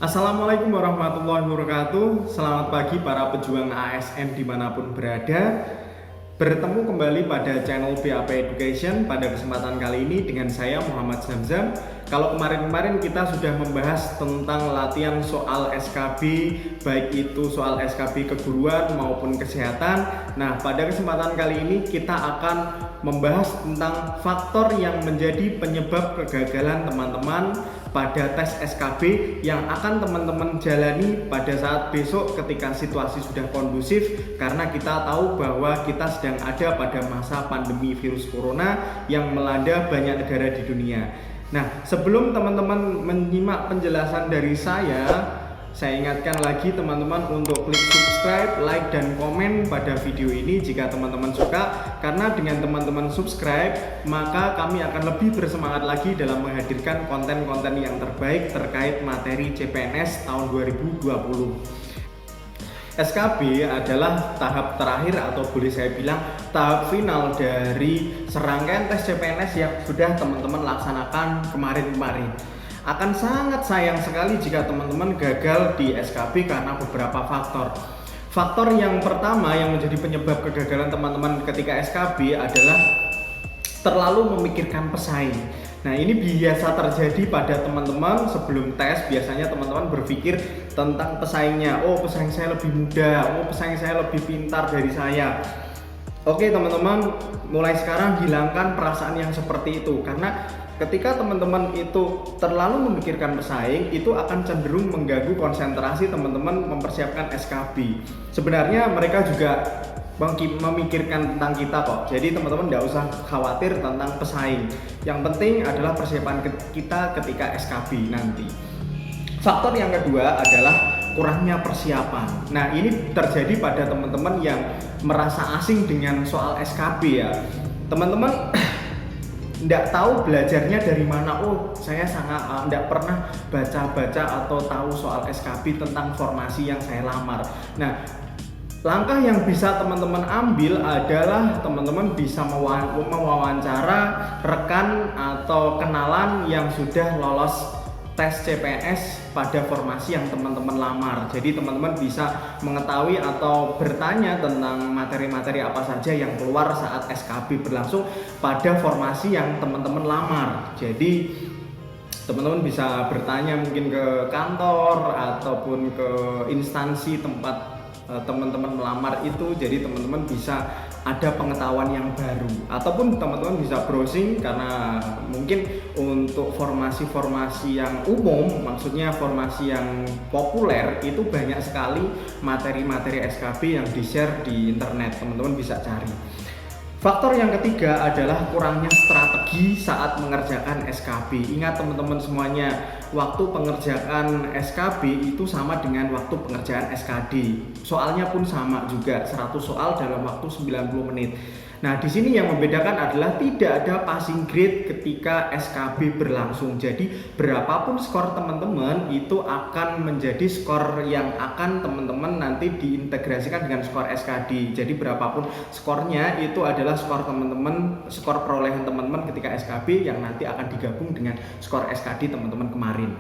Assalamualaikum warahmatullahi wabarakatuh. Selamat pagi para pejuang ASN dimanapun berada. Bertemu kembali pada channel BAP Education pada kesempatan kali ini dengan saya Muhammad Zamzam. Kalau kemarin-kemarin kita sudah membahas tentang latihan soal SKB, baik itu soal SKB keguruan maupun kesehatan. Nah, pada kesempatan kali ini kita akan membahas tentang faktor yang menjadi penyebab kegagalan teman-teman pada tes SKB yang akan teman-teman jalani pada saat besok ketika situasi sudah kondusif, karena kita tahu bahwa kita sedang ada pada masa pandemi virus corona yang melanda banyak negara di dunia. Nah, sebelum teman-teman menyimak penjelasan dari saya ingatkan lagi teman-teman untuk klik subscribe, like, dan komen pada video ini jika teman-teman suka, karena dengan teman-teman subscribe maka kami akan lebih bersemangat lagi dalam menghadirkan konten-konten yang terbaik terkait materi CPNS tahun 2020. SKB adalah tahap terakhir atau boleh saya bilang tahap final dari serangkaian tes CPNS yang sudah teman-teman laksanakan kemarin-kemarin. Akan sangat sayang sekali jika teman-teman gagal di SKB karena beberapa faktor. Faktor yang pertama yang menjadi penyebab kegagalan teman-teman ketika SKB adalah terlalu memikirkan pesaing. Nah, ini biasa terjadi pada teman-teman sebelum tes. Biasanya teman-teman berpikir tentang pesaingnya. Oh, pesaing saya lebih muda. Oh, pesaing saya lebih pintar dari saya. Oke teman-teman, mulai sekarang hilangkan perasaan yang seperti itu, karena ketika teman-teman itu terlalu memikirkan pesaing, itu akan cenderung mengganggu konsentrasi teman-teman mempersiapkan SKB. Sebenarnya mereka juga memikirkan tentang kita kok. Jadi teman-teman tidak usah khawatir tentang pesaing. Yang penting adalah persiapan kita ketika SKB nanti. Faktor yang kedua adalah kurangnya persiapan. Nah, ini terjadi pada teman-teman yang merasa asing dengan soal SKB ya. Teman-teman tidak tahu belajarnya dari mana. Oh, saya sangat tidak pernah baca-baca atau tahu soal SKB tentang formasi yang saya lamar. Nah, langkah yang bisa teman-teman ambil adalah teman-teman bisa mewawancara rekan atau kenalan yang sudah lolos tes CPNS pada formasi yang teman-teman lamar. Jadi teman-teman bisa mengetahui atau bertanya tentang materi-materi apa saja yang keluar saat SKB berlangsung pada formasi yang teman-teman lamar. Jadi teman-teman bisa bertanya mungkin ke kantor ataupun ke instansi tempat teman-teman melamar itu. Jadi teman-teman bisa ada pengetahuan yang baru, ataupun teman-teman bisa browsing, karena mungkin untuk formasi-formasi yang umum, maksudnya formasi yang populer, itu banyak sekali materi-materi SKB yang di-share di internet, teman-teman bisa cari. Faktor yang ketiga adalah kurangnya strategi saat mengerjakan SKB. Ingat teman-teman semuanya, waktu pengerjaan SKB itu sama dengan waktu pengerjaan SKD. Soalnya pun sama juga, 100 soal dalam waktu 90 menit. Nah, di sini yang membedakan adalah tidak ada passing grade ketika SKB berlangsung. Jadi, berapapun skor teman-teman itu akan menjadi skor yang akan teman-teman nanti diintegrasikan dengan skor SKD. Jadi, berapapun skornya itu adalah skor teman-teman, skor perolehan teman-teman ketika SKB yang nanti akan digabung dengan skor SKD teman-teman kemarin.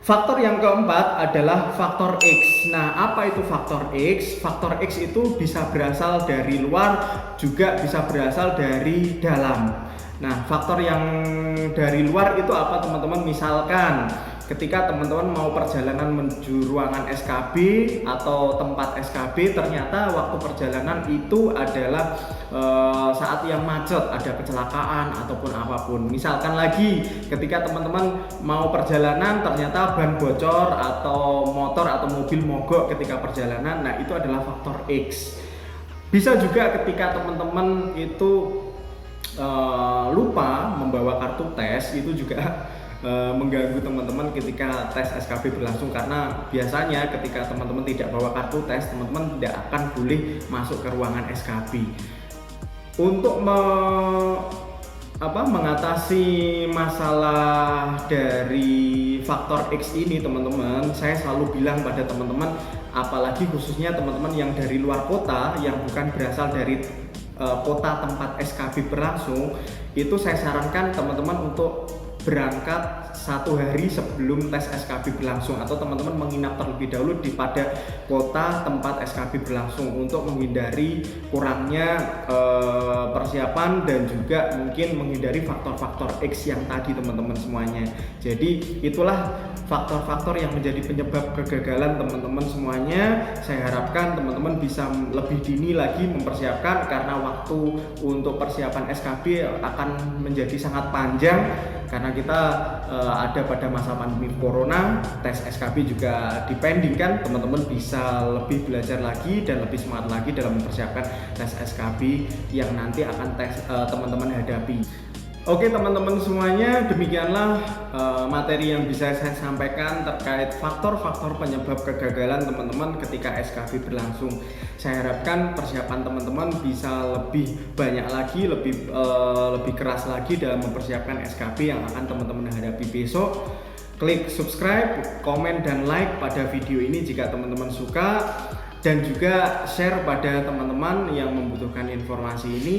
Faktor yang keempat adalah faktor X. Nah, apa itu faktor X? Faktor X itu bisa berasal dari luar, juga bisa berasal dari dalam. Nah, faktor yang dari luar itu apa teman-teman? Misalkan ketika teman-teman mau perjalanan menuju ruangan SKB atau tempat SKB, ternyata waktu perjalanan itu adalah saat yang macet, ada kecelakaan ataupun apapun. Misalkan lagi ketika teman-teman mau perjalanan ternyata ban bocor atau motor atau mobil mogok ketika perjalanan, nah itu adalah faktor X. Bisa juga ketika teman-teman itu lupa membawa kartu tes, itu juga mengganggu teman-teman ketika tes SKB berlangsung, karena biasanya ketika teman-teman tidak bawa kartu tes, teman-teman tidak akan boleh masuk ke ruangan SKB. Untuk mengatasi masalah dari faktor X ini teman-teman, saya selalu bilang pada teman-teman, apalagi khususnya teman-teman yang dari luar kota, yang bukan berasal dari kota tempat SKB berlangsung, itu saya sarankan teman-teman untuk berangkat 1 hari sebelum tes SKB berlangsung, atau teman-teman menginap terlebih dahulu di pada kota tempat SKB berlangsung untuk menghindari kurangnya persiapan dan juga mungkin menghindari faktor-faktor X yang tadi teman-teman semuanya. Jadi itulah faktor-faktor yang menjadi penyebab kegagalan teman-teman semuanya. Saya harapkan teman-teman bisa lebih dini lagi mempersiapkan, karena waktu untuk persiapan SKB akan menjadi sangat panjang karena kita ada pada masa pandemi corona. Tes SKB juga dipendingkan, teman-teman bisa lebih belajar lagi dan lebih semangat lagi dalam mempersiapkan tes SKB yang nanti akan teman-teman hadapi. Oke teman-teman semuanya, demikianlah materi yang bisa saya sampaikan terkait faktor-faktor penyebab kegagalan teman-teman ketika SKB berlangsung. Saya harapkan persiapan teman-teman bisa lebih banyak lagi, lebih keras lagi dalam mempersiapkan SKB yang akan teman-teman hadapi besok. Klik subscribe, komen, dan like pada video ini jika teman-teman suka, dan juga share pada teman-teman yang membutuhkan informasi ini.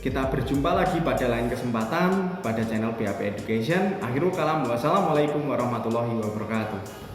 Kita berjumpa lagi pada lain kesempatan pada channel BAP Education. Akhirul kalam, wassalamualaikum warahmatullahi wabarakatuh.